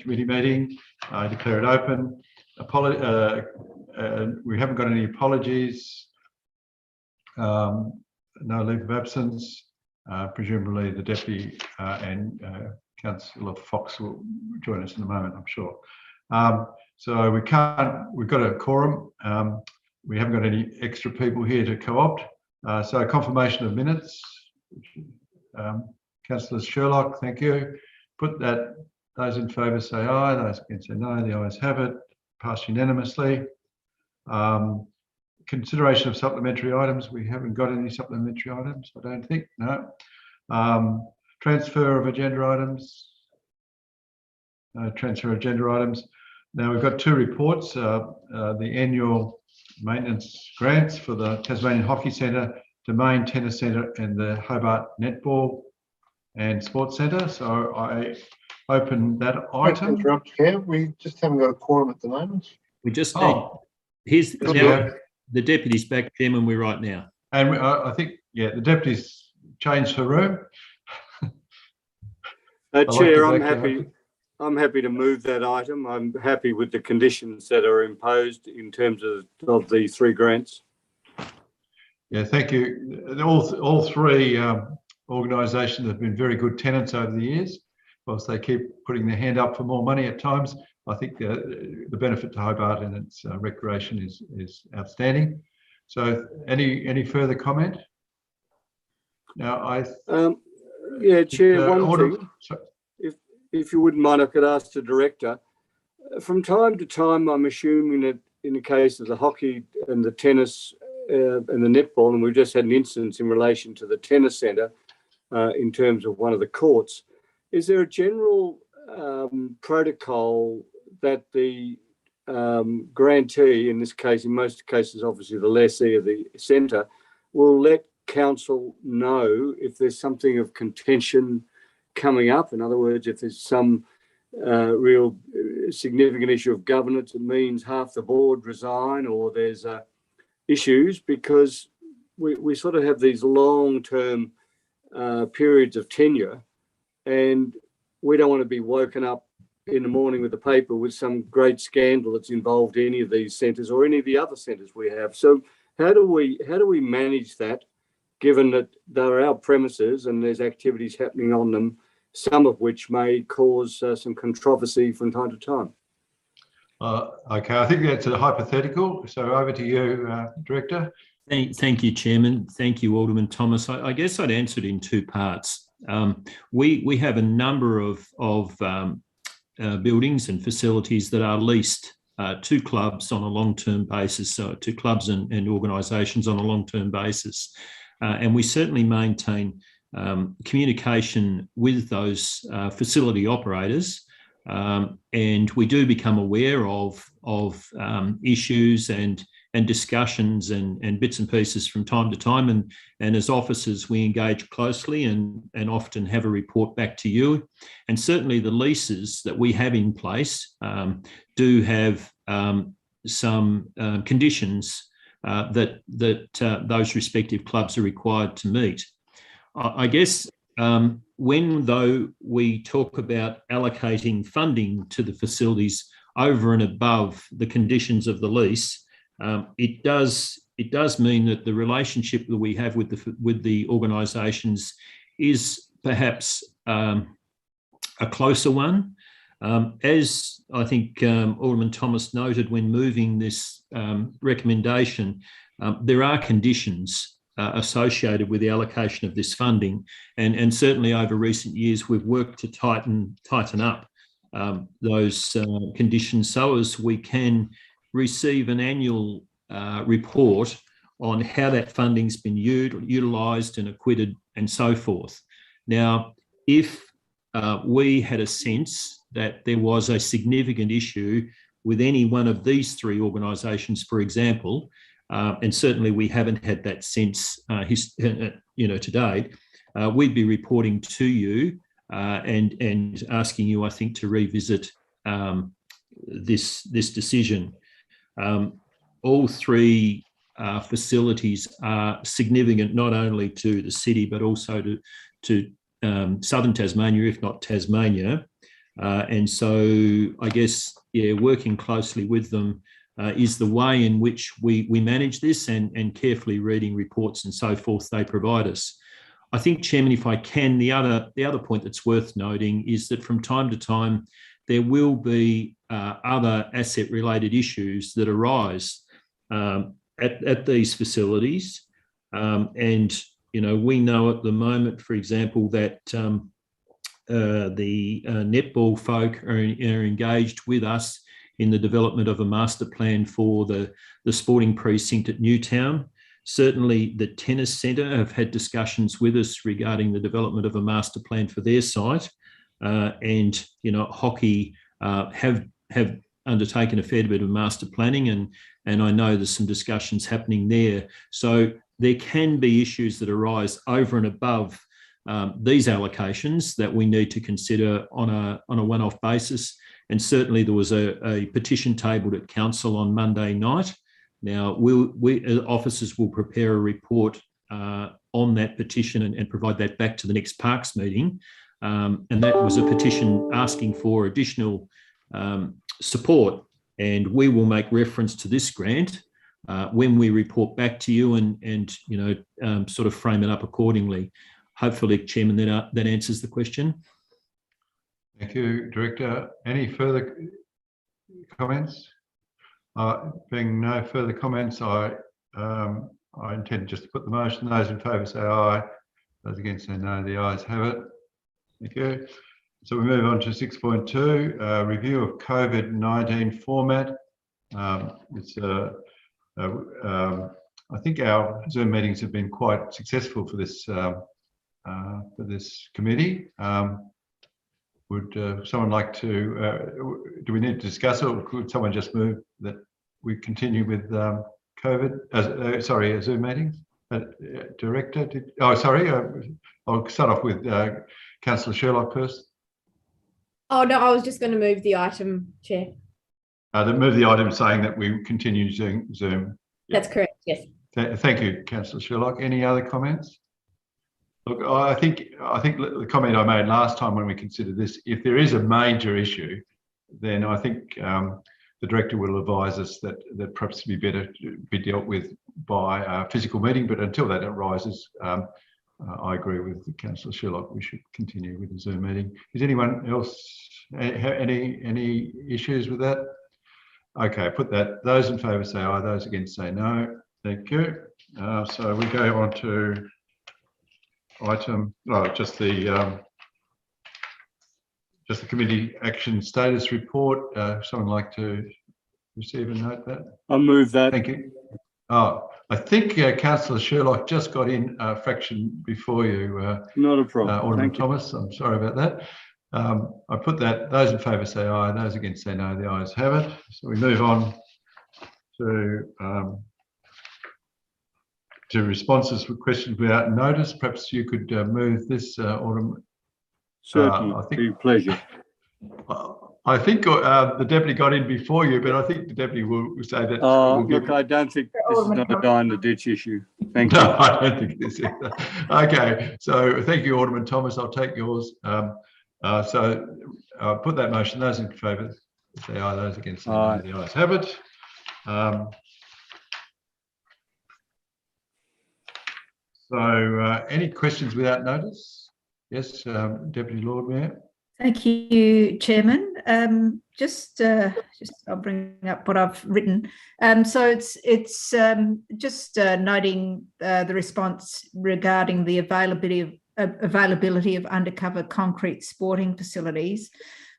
committee meeting. I declare it open. We haven't got any apologies. No leave of absence. Presumably the Deputy and Councillor Fox will join us in a moment, I'm sure. So we've got a quorum. We haven't got any extra people here to co-opt. So confirmation of minutes. Councillor Sherlock, thank you. Put that, those in favour say aye, those against say no, the ayes have it. Passed unanimously. Consideration of supplementary items. We haven't got any supplementary items, I don't think, no. Transfer of agenda items. No transfer of agenda items. Now we've got two reports, the annual maintenance grants for the Tasmanian Hockey Centre, Domain Tennis Centre and the Hobart Netball and Sports Centre. So I open that item. Interrupt here. We just haven't got a quorum at the moment. We just need, here's now, the Deputy's back, Chairman, we're right now. And I think, yeah, the Deputy's changed her room. Chair, I'm happy to move that item. I'm happy with the conditions that are imposed in terms of the three grants. Yeah, thank you. All three organisations have been very good tenants over the years. Whilst they keep putting their hand up for more money at times, I think the benefit to Hobart and its recreation is outstanding. So, any further comment? Now, yeah, Chair. One thing, if you wouldn't mind, I could ask the Director. From time to time, I'm assuming that in the case of the hockey and the tennis and the netball, and we've just had an instance in relation to the tennis centre in terms of one of the courts. Is there a general protocol that the grantee, in this case, in most cases, obviously the lessee of the centre, will let council know if there's something of contention coming up? In other words, if there's some real significant issue of governance, it means half the board resign, or there's issues, because we sort of have these long-term periods of tenure, and we don't want to be woken up in the morning with the paper with some great scandal that's involved any of these centres or any of the other centres we have. So how do we manage that, given that they're our premises and there's activities happening on them, some of which may cause some controversy from time to time? Okay, I think that's a hypothetical. So over to you, Director. Thank you, Chairman. Thank you, Alderman Thomas. I guess I'd answer it in two parts. We have a number of buildings and facilities that are leased to clubs on a long-term basis, so to clubs and organisations on a long-term basis. And we certainly maintain communication with those facility operators, and we do become aware of issues and discussions and bits and pieces from time to time, and as officers we engage closely and often have a report back to you. And certainly the leases that we have in place do have some conditions that those respective clubs are required to meet. I guess when though we talk about allocating funding to the facilities over and above the conditions of the lease, it does mean that the relationship that we have with the organisations is perhaps a closer one. As I think Alderman Thomas noted when moving this recommendation, there are conditions associated with the allocation of this funding, and certainly over recent years we've worked to tighten up those conditions so as we can receive an annual report on how that funding's been utilised and acquitted and so forth. Now, if we had a sense that there was a significant issue with any one of these three organisations, for example, and certainly we haven't had that sense, to date, we'd be reporting to you and asking you, I think, to revisit this decision. All three facilities are significant not only to the city but also to southern Tasmania, if not Tasmania. And so I guess, yeah, working closely with them is the way in which we manage this, and carefully reading reports and so forth they provide us. I think, Chairman, if I can, the other point that's worth noting is that from time to time there will be other asset-related issues that arise at these facilities, and we know at the moment, for example, that the netball folk are engaged with us in the development of a master plan for the sporting precinct at Newtown. Certainly the tennis centre have had discussions with us regarding the development of a master plan for their site, and hockey have undertaken a fair bit of master planning, and I know there's some discussions happening there. So there can be issues that arise over and above these allocations that we need to consider on a one-off basis. And certainly there was a petition tabled at council on Monday night. Now, we officers will prepare a report on that petition and provide that back to the next Parks meeting. And that was a petition asking for additional support. And we will make reference to this grant when we report back to you and sort of frame it up accordingly. Hopefully, Chairman, that answers the question. Thank you, Director. Any further comments? Being no further comments, I intend just to put the motion. Those in favour say aye. Those against say no. The ayes have it. Thank you. So we move on to 6.2, review of COVID-19 format. I think our Zoom meetings have been quite successful for this committee. Would someone like to, do we need to discuss it, or could someone just move that we continue with Zoom meetings? Director, I'll start off with Councillor Sherlock first. Oh, no, I was just going to move the item, Chair. Move the item saying that we continue Zoom. That's correct, yes. Thank you, Councillor Sherlock. Any other comments? Look, I think the comment I made last time when we considered this, if there is a major issue, then I think the Director will advise us that perhaps it'd be better to be dealt with by a physical meeting. But until that arises, I agree with Councillor Sherlock. We should continue with the Zoom meeting. Is anyone else have any issues with that? Okay, put that. Those in favour say aye. Those against say no. Thank you. So we go on to item, just the committee action status report. Someone like to receive and note that? I'll move that. Thank you. Oh, I think Councillor Sherlock just got in a fraction before you. Not a problem. Alderman Thomas, I'm sorry about that. I put that. Those in favour say aye. Those against say no. The ayes have it. So we move on to responses for questions without notice. Perhaps you could move this, Alderman. Certainly, with pleasure. I think the Deputy got in before you, but I think the Deputy will say that. Look, I don't think this is not a die-in-the-ditch issue. Thank you. No, I don't think it is either. Okay, so thank you, Alderman Thomas. I'll take yours. So put that motion. Those in favour say aye. Those against say no. The ayes have it. So any questions without notice? Yes, Deputy Lord Mayor. Thank you, Chairman. Just I'll bring up what I've written. So it's just noting the response regarding the availability of undercover concrete sporting facilities.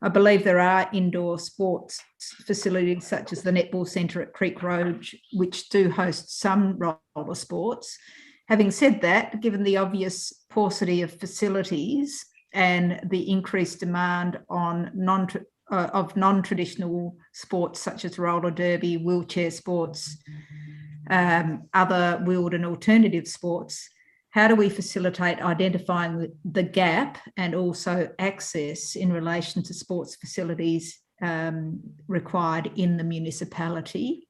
I believe there are indoor sports facilities such as the Netball Centre at Creek Road, which do host some roller sports. Having said that, given the obvious paucity of facilities and the increased demand on non-traditional sports such as roller derby, wheelchair sports, other wheeled and alternative sports, how do we facilitate identifying the gap and also access in relation to sports facilities required in the municipality?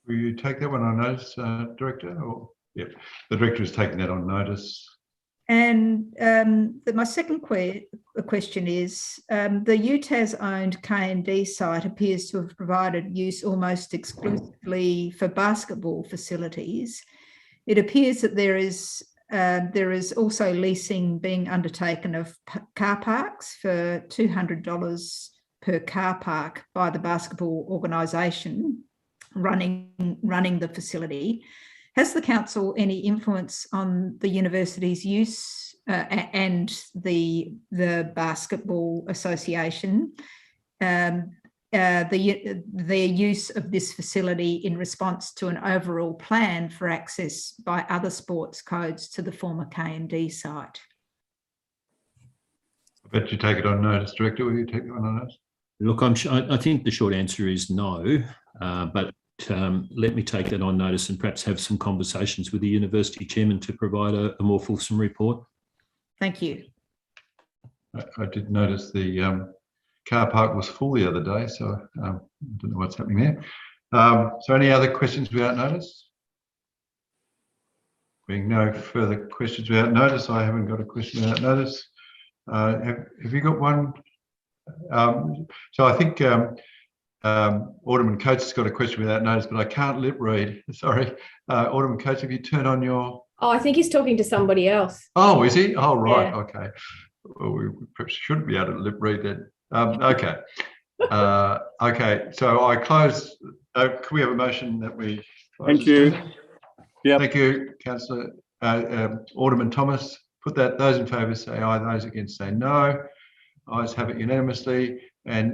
Will you take that one on notice, Director? Or, yep, the Director is taking that on notice. And my second question is, the UTAS-owned K&D site appears to have provided use almost exclusively for basketball facilities. It appears that there is also leasing being undertaken of car parks for $200 per car park by the basketball organisation running the facility. Has the council any influence on the university's use and the basketball association, their use of this facility in response to an overall plan for access by other sports codes to the former K&D site? I bet you take it on notice, Director. Will you take it on notice? Look, I think the short answer is no, but let me take that on notice and perhaps have some conversations with the university chairman to provide a more fulsome report. Thank you. I did notice the car park was full the other day, so I don't know what's happening there. So any other questions without notice? Being no further questions without notice, I haven't got a question without notice. Have you got one? So I think Alderman Coates has got a question without notice, but I can't lip read. Sorry. Alderman Coates, have you turned on your... Oh, I think he's talking to somebody else. Oh, is he? Oh, right. Yeah. Okay. Well, we perhaps shouldn't be able to lip read then. Okay. Okay. So I close. Can we have a motion that we... Thank you. Yep. Thank you, Councillor. Alderman Thomas, put that. Those in favour say aye. Those against say no. Ayes have it unanimously. And